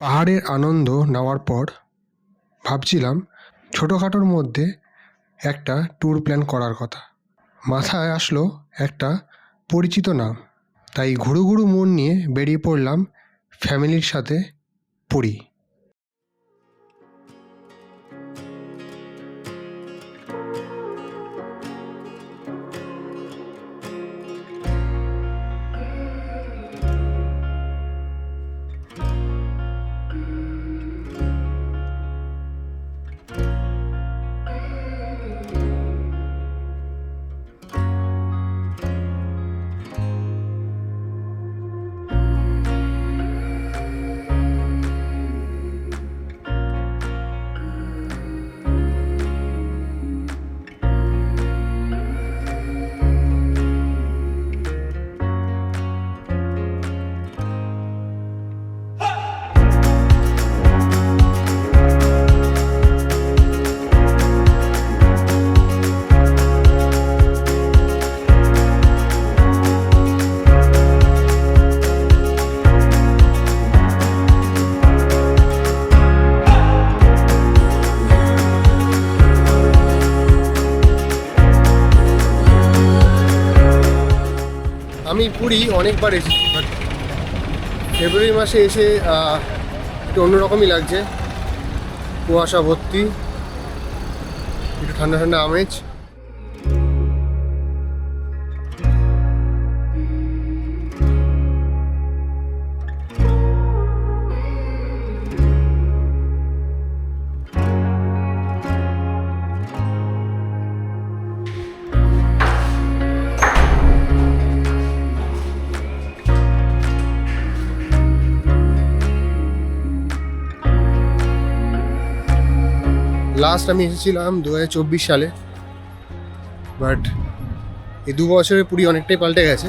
পাহাড়ের আনন্দ নেওয়ার পর ভাবছিলাম ছোটোখাটোর মধ্যে একটা ট্যুর প্ল্যান করার কথা। মাথায় আসলো একটা পরিচিত নাম, তাই ঘুরু ঘুরু মন নিয়ে বেরিয়ে পড়লাম ফ্যামিলির সাথে পুরী। আমি পুরী অনেকবার এসেছি, বাট ফেব্রুয়ারি মাসে এসে একটু অন্যরকমই লাগছে। কুয়াশা ভর্তি, একটু ঠান্ডা ঠান্ডা আমেজ। লাস্ট আমি এসেছিলাম 2024 সালে, বাট এই 2 বছরে পুরী অনেকটাই পাল্টে গেছে।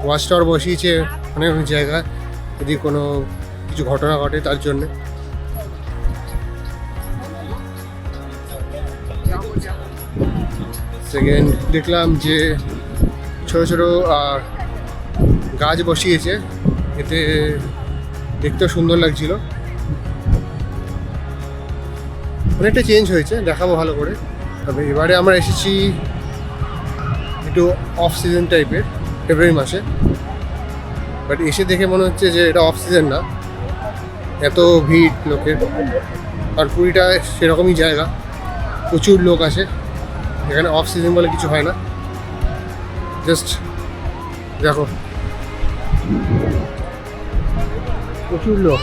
ওয়াচ টাওয়ার বসিয়েছে অনেক অনেক জায়গায়, যদি কোনো কিছু ঘটনা ঘটে তার জন্যে। সেকেন্ড দেখলাম যে ছোটো ছোটো গাছ বসিয়েছে, এতে দেখতেও সুন্দর লাগছিল। অনেকটা চেঞ্জ হয়েছে, দেখাবো ভালো করে। তবে এবারে আমরা এসেছি একটু অফ সিজন টাইপের, ফেব্রুয়ারি মাসে। বাট এসে দেখে মনে হচ্ছে যে এটা অফ সিজন না, এত ভিড় লোকের। আর পুরীটা সেরকমই জায়গা, প্রচুর লোক আসে এখানে। অফ সিজন বলে কিছু হয় না, জাস্ট দেখো প্রচুর লোক।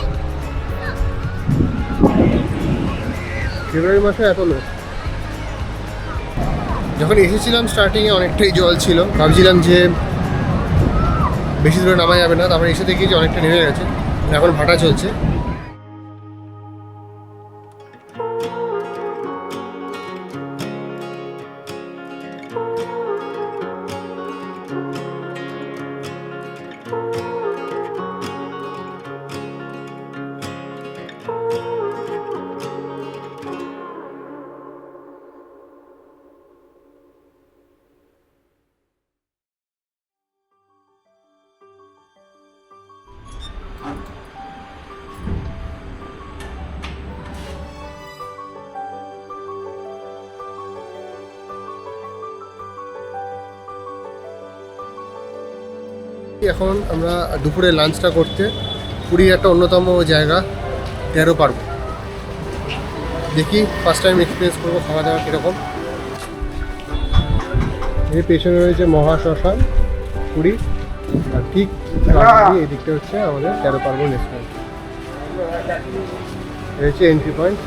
ফেব্রুয়ারি মাসে এত লোক। যখন এসেছিলাম স্টার্টিংয়ে অনেকটাই জল ছিল, ভাবছিলাম যে বেশি দূরে নামা যাবে না। তারপরে এসে দেখি যে অনেকটা নেমে গেছে, এখন ভাটা চলছে। এখন আমরা দুপুরে লাঞ্চটা করতে পুরীর একটা অন্যতম জায়গা 13 পার্বণ। দেখি ফার্স্ট টাইম এক্সপিরিয়েন্স করবো খাওয়া দাওয়া কীরকম। এর পেছনে রয়েছে মহাশ্মশান পুরী, আর ঠিক এই দিকটা হচ্ছে আমাদের 13 পার্বণ রেস্টুরেন্ট। এই হচ্ছে এন্ট্রি পয়েন্ট।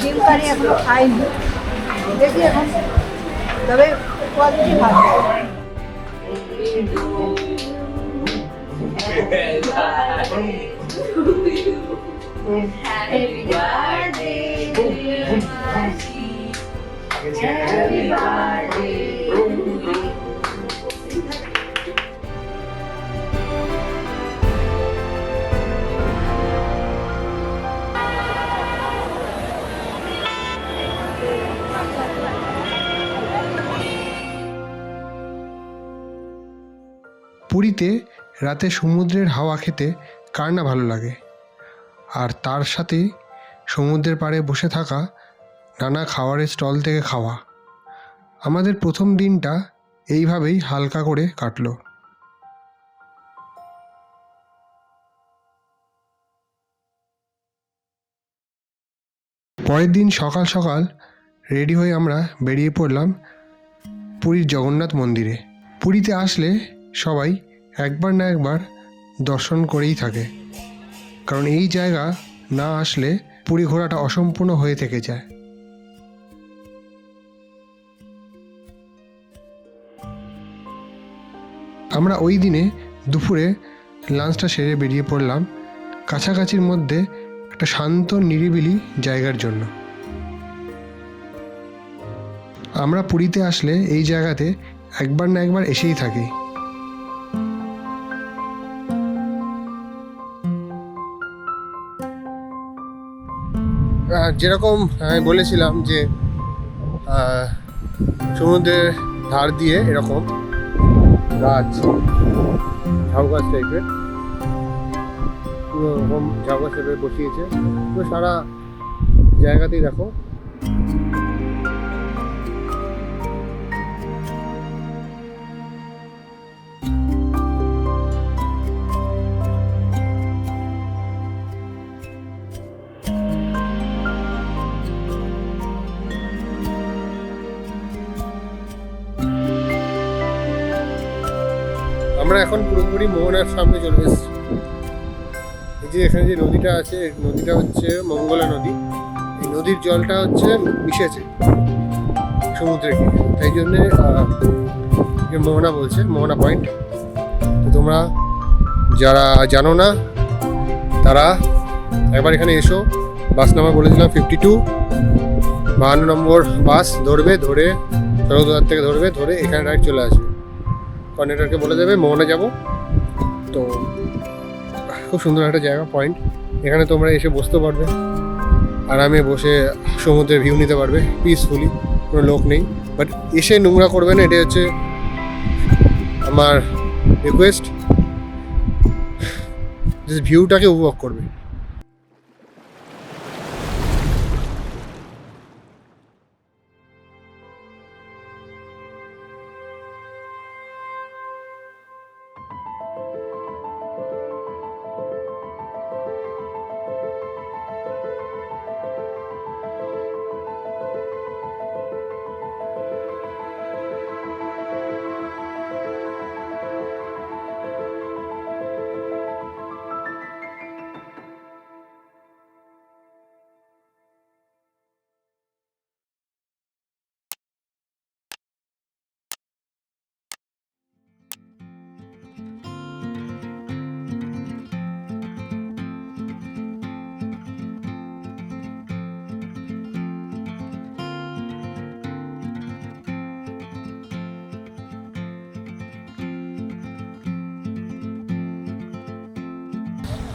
ডিম কারি এখনো খাইনি, দেখি এখন, তবে কোয়ালিটি ভালো। Happy birthday to you. পুরীতে রাতে সমুদ্রের হাওয়া খেতে কার না ভালো লাগে, আর তার সাথে সমুদ্রের পাড়ে বসে থাকা নানা খাবারের স্টল থেকে খাওয়া। আমাদের প্রথম দিনটা এইভাবেই হালকা করে কাটলো। পরের দিন সকাল সকাল রেডি হয়ে আমরা বেরিয়ে পড়লাম পুরীর জগন্নাথ মন্দিরে। পুরীতে আসলে সবাই একবার না একবার দর্শন করেই থাকে, কারণ এই জায়গা না আসলে পুরী ঘোরাটা অসম্পূর্ণ হয়ে থেকে যায়। আমরা ওই দিনে দুপুরে লাঞ্চটা সেরে বেরিয়ে পড়লাম কাছাকাছির মধ্যে একটা শান্ত নিরিবিলি জায়গার জন্য। আমরা পুরীতে আসলে এই জায়গাতে একবার না একবার এসেই থাকি। যেরকম আমি বলেছিলাম যে সমুদ্রের ধার দিয়ে এরকম গাছ, ঝাউ গাছ টাইপের, পুরো এরকম ঝাউ গাছ টাইপের বসিয়েছে পুরো সারা জায়গাতেই। দেখো আমরা এখন পুরোপুরি মোহনার সামনে চলে এসেছি। এই যে এখানে যে নদীটা আছে, নদীটা হচ্ছে মঙ্গলা নদী। এই নদীর জলটা হচ্ছে মিশেছে সমুদ্রে গিয়ে, তাই জন্যে মোহনা বলছে, মোহনা পয়েন্ট। তো তোমরা যারা জানো না তারা একবার এখানে এসো। বাস নাম্বার বলেছিলাম 52, 52 নম্বর বাস ধরবে, ধরে সড়কদ্বার থেকে ধরবে, ধরে এখানে ডাইরেক্ট চলে আসবে। কন্ডাক্টরকে বলে দেবে মোহনা যাব। তো খুব সুন্দর একটা জায়গা, পয়েন্ট। এখানে তোমরা এসে বসতে পারবে, আরামে বসে সমুদ্রের ভিউ নিতে পারবে পিসফুলি, কোনো লোক নেই। বাট এসে নোংরা করবে না, এটা হচ্ছে আমার রিকোয়েস্ট। ভিউটাকে উপভোগ করবে।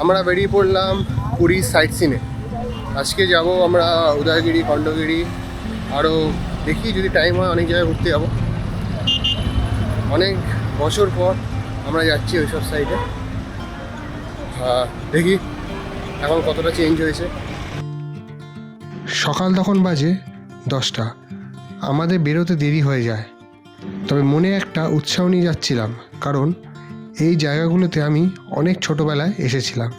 আমরা বেরিয়ে পড়লাম পুরী সাইট সিনে। আজকে যাব আমরা উদয়গিরি, খণ্ডগিরি, আরও দেখি যদি টাইম হয় অনেক জায়গায় ঘুরতে যাবো। অনেক বছর পর আমরা যাচ্ছি ওইসব সাইডে। দেখি এখন কতটা চেঞ্জ হয়েছে। সকাল তখন বাজে 10টা। আমাদের বেরোতে দেরি হয়ে যায়, তবে মনে একটা উৎসাহ নিয়ে যাচ্ছিলাম, কারণ এই জায়গাগুলোতে আমি অনেক ছোটোবেলায় এসেছিলাম।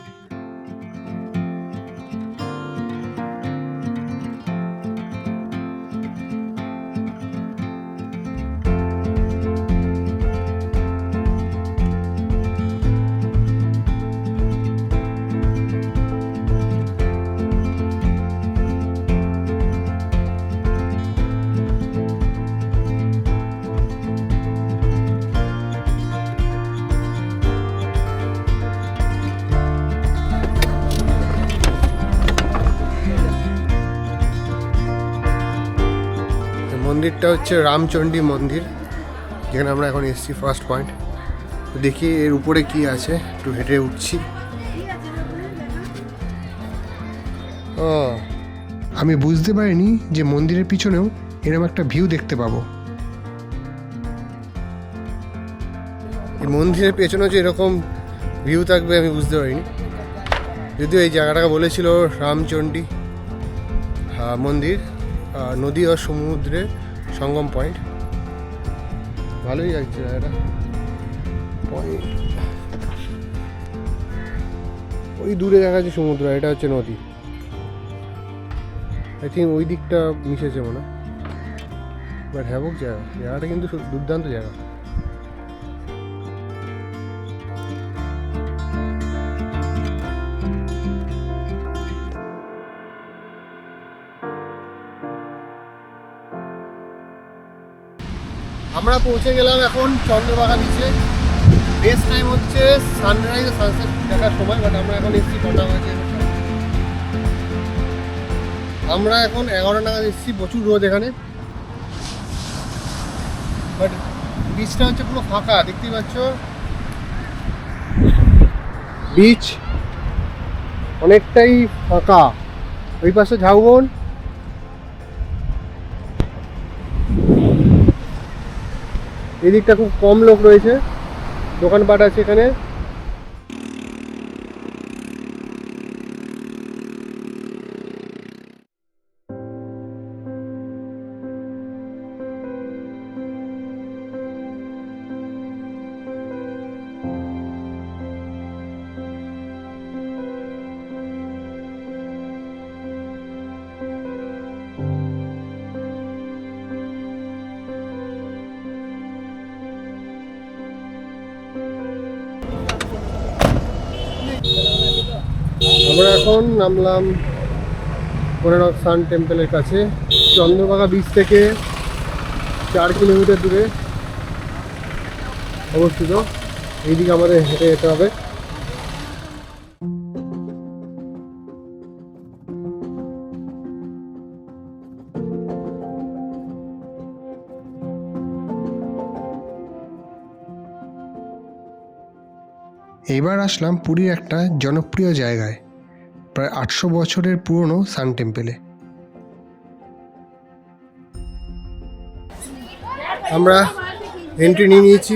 মন্দিরটা হচ্ছে রামচণ্ডী মন্দির, যেখানে আমরা এখন এসেছি ফার্স্ট পয়েন্ট। তো দেখি এর উপরে কি আছে, একটু হেঁটে উঠছি। আমি বুঝতে পারিনি যে মন্দিরের পিছনেও এরকম একটা ভিউ দেখতে পাবো। এই মন্দিরের পেছনেও যে এরকম ভিউ থাকবে আমি বুঝতে পারিনি, যদিও এই জায়গাটাকে বলেছিল রামচণ্ডী মন্দির, নদী ও সমুদ্রের সঙ্গম পয়েন্ট। ভালোই লাগছে জায়গাটা। ওই দূরে দেখা যাচ্ছে সমুদ্র, এটা হচ্ছে নদী। আই থিঙ্ক ওই দিকটা মিশেছে মনে হয়, বাট হ্যাভক জায়গা, জায়গাটা কিন্তু দুর্দান্ত জায়গা। আমরা পৌঁছে গেলাম এখন চন্দ্রভাগা বিচে। বেস্ট টাইম হচ্ছে সানরাইজ ও সানসেট দেখার সময়, বাট আমরা এখন এসেছি কটা বাজে, আমরা এখন 11টা নাগাদ এসেছি। প্রচুর রোদ এখানে, বাট বিচটা হচ্ছে পুরো ফাঁকা, দেখতেই পাচ্ছ। বিচ অনেকটাই ফাঁকা। ওই পাশে ঝাউবন, এই দিকটা খুব কম লোক রয়েছে, দোকানপাট আছে এখানে। আমরা এখন নামলাম কোনারক সান টেম্পলের কাছে। চন্দ্রভাগা বিচ থেকে 4 কিলোমিটার দূরে অবস্থিত। এইদিকে আমাদের হেঁটে যেতে হবে। এবার আসলাম পুরীর একটা জনপ্রিয় জায়গায়, প্রায় 800 বছরের পুরনো সান টেম্পলে। আমরা এন্ট্রি নিয়ে নিয়েছি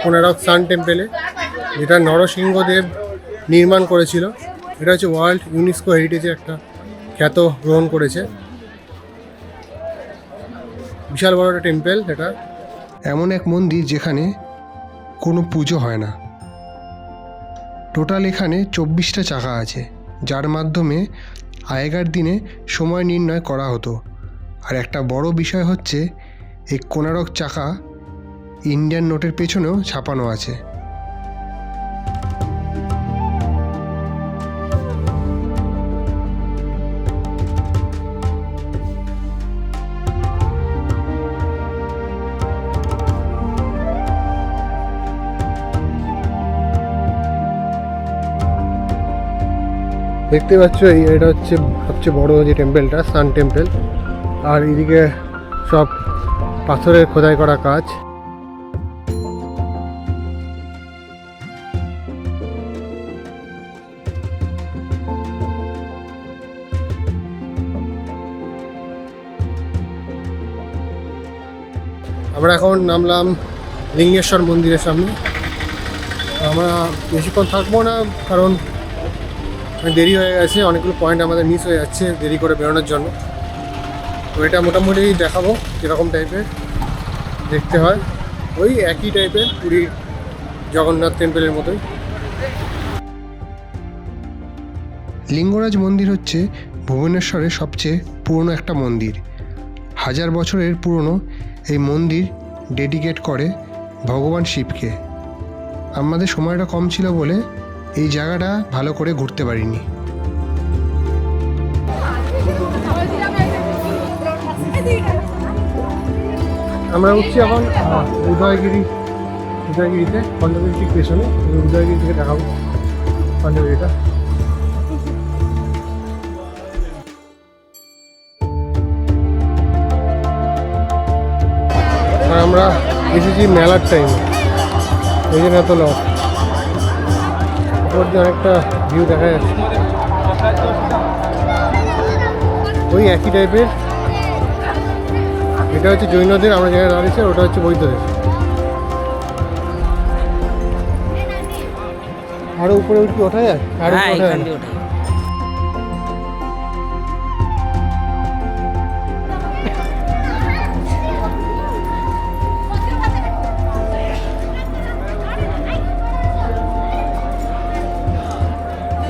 কোনারক সান টেম্পলে, যেটা নরসিংহদেব নির্মাণ করেছিল। এটা হচ্ছে ওয়ার্ল্ড ইউনেস্কো হেরিটেজের একটা খ্যাত গ্রহণ করেছে। বিশাল বড় একটা টেম্পল। এটা এমন এক মন্দির যেখানে কোনো পুজো হয় না। টোটাল এখানে 24টা চাকা আছে, যার মাধ্যমে আগেকার দিনে সময় নির্ণয় করা হতো। আর একটা বড় বিষয় হচ্ছে এই কোনারক চাকা ইন্ডিয়ান নোটের পেছনেও ছাপানো আছে। দেখতে পাচ্ছ এটা হচ্ছে সবচেয়ে বড় যে টেম্পলটা, সান টেম্পল। আর এদিকে সব পাথরের খোদাই করা কাজ। আমরা এখন নামলাম লিঙ্গেশ্বর মন্দিরের সামনে। আমরা বেশিক্ষণ থাকবো না, কারণ দেরি হয়ে গেছে, অনেকগুলো পয়েন্ট আমাদের মিস হয়ে যাচ্ছে দেরি করে বেরোনোর জন্য। তো এটা মোটামুটি দেখাবো কীরকম টাইপের দেখতে হয়, ওই একই টাইপের পুরীর জগন্নাথ টেম্পলের মতোই। লিঙ্গরাজ মন্দির হচ্ছে ভুবনেশ্বরের সবচেয়ে পুরনো একটা মন্দির। 1000 বছরের পুরনো এই মন্দির ডেডিকেট করে ভগবান শিবকে। আমাদের সময়টা কম ছিল বলে এই জায়গাটা ভালো করে ঘুরতে পারিনি। আমরা উঠছি এখন উদয়গিরিতে, খণ্ডগিরি ঠিক পেছনে। উদয়গিরি থেকে দেখাবো খণ্ডগিরিটা। আমরা এসেছি মেলার টাইমে, এই জন্য এত লস। উপর দিয়ে অনেকটা ভিউ দেখা যাচ্ছে, ওই একই টাইপের। এটা হচ্ছে জৈনদের, আমরা যেখানে দাঁড়িয়েছি, ওটা হচ্ছে বৌদ্ধদের। আরো উপরে উঠি, ওঠা যায়? আরো হ্যাঁ, ওঠা এখান যায়? দিয়ে ওঠে।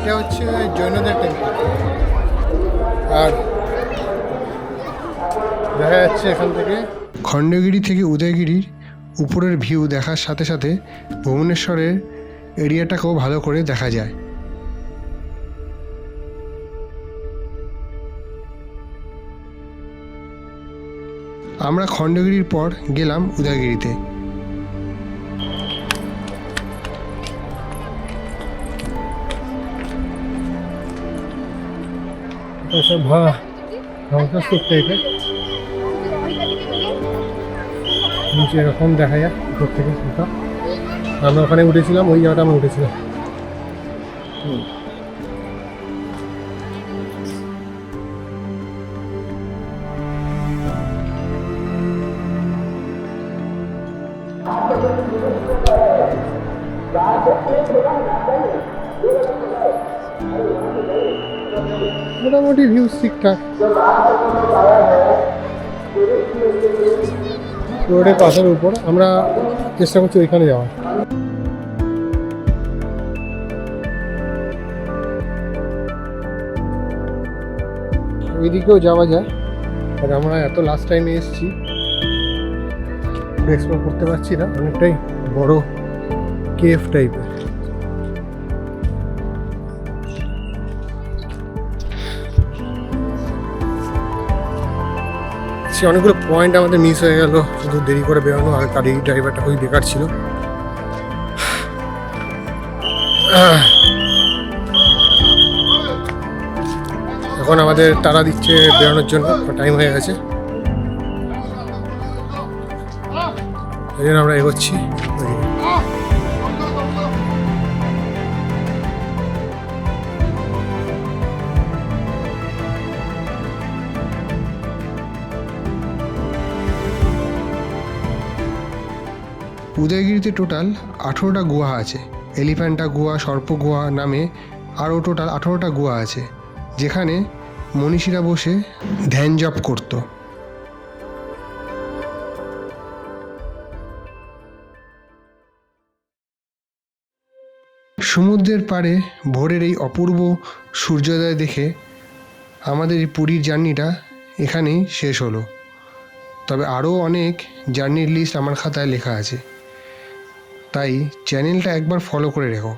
এটা হচ্ছে জৈনদের টেম্পল, আর দেখা যাচ্ছে এখান থেকে খণ্ডগিরি থেকে উদয়গিরির উপরের ভিউ দেখার সাথে সাথে ভুবনেশ্বরের এরিয়াটাকেও ভালো করে দেখা যায়। আমরা খণ্ডগিরির পর গেলাম উদয়গিরিতে। সব ধ্বংসস্তূপ টাইপের, নিচে এরকম দেখা যায় উপর থেকে। আমরা ওখানে উঠেছিলাম, ওই জায়গাটা আমরা উঠেছিলাম। মোটামুটি ভিউ ঠিকঠাক, রোডের পাশের উপর। আমরা চেষ্টা করছি ওইখানে যাওয়ার। ওইদিকেও যাওয়া যায়, আর আমরা এত লাস্ট টাইমে এসেছি, এক্সপ্লোর করতে পারছি না। অনেকটাই বড় কেভ টাইপের। অনেকগুলো পয়েন্ট আমাদের মিস হয়ে গেল শুধু দেরি করে বেরোনো, আর গাড়ি ড্রাইভারটা খুবই বেকার ছিল। এখন আমাদের তাড়া দিচ্ছে বেরোনোর জন্য, টাইম হয়ে গেছে, এই জন্য আমরা এগোচ্ছি। উদয়গিরিতে টোটাল 18টা গুহা আছে। এলিফ্যান্টা গুহা, সর্প গুহা নামে আরও টোটাল 18টা গুহা আছে, যেখানে মনীষীরা বসে ধ্যান জপ করত। সমুদ্রের পাড়ে ভোরের এই অপূর্ব সূর্যোদয় দেখে আমাদের এই পুরীর জার্নিটা এখানেই শেষ হলো। তবে আরও অনেক জার্নির লিস্ট আমার খাতায় লেখা আছে, তাই চ্যানেলটা একবার ফলো করে রেখো।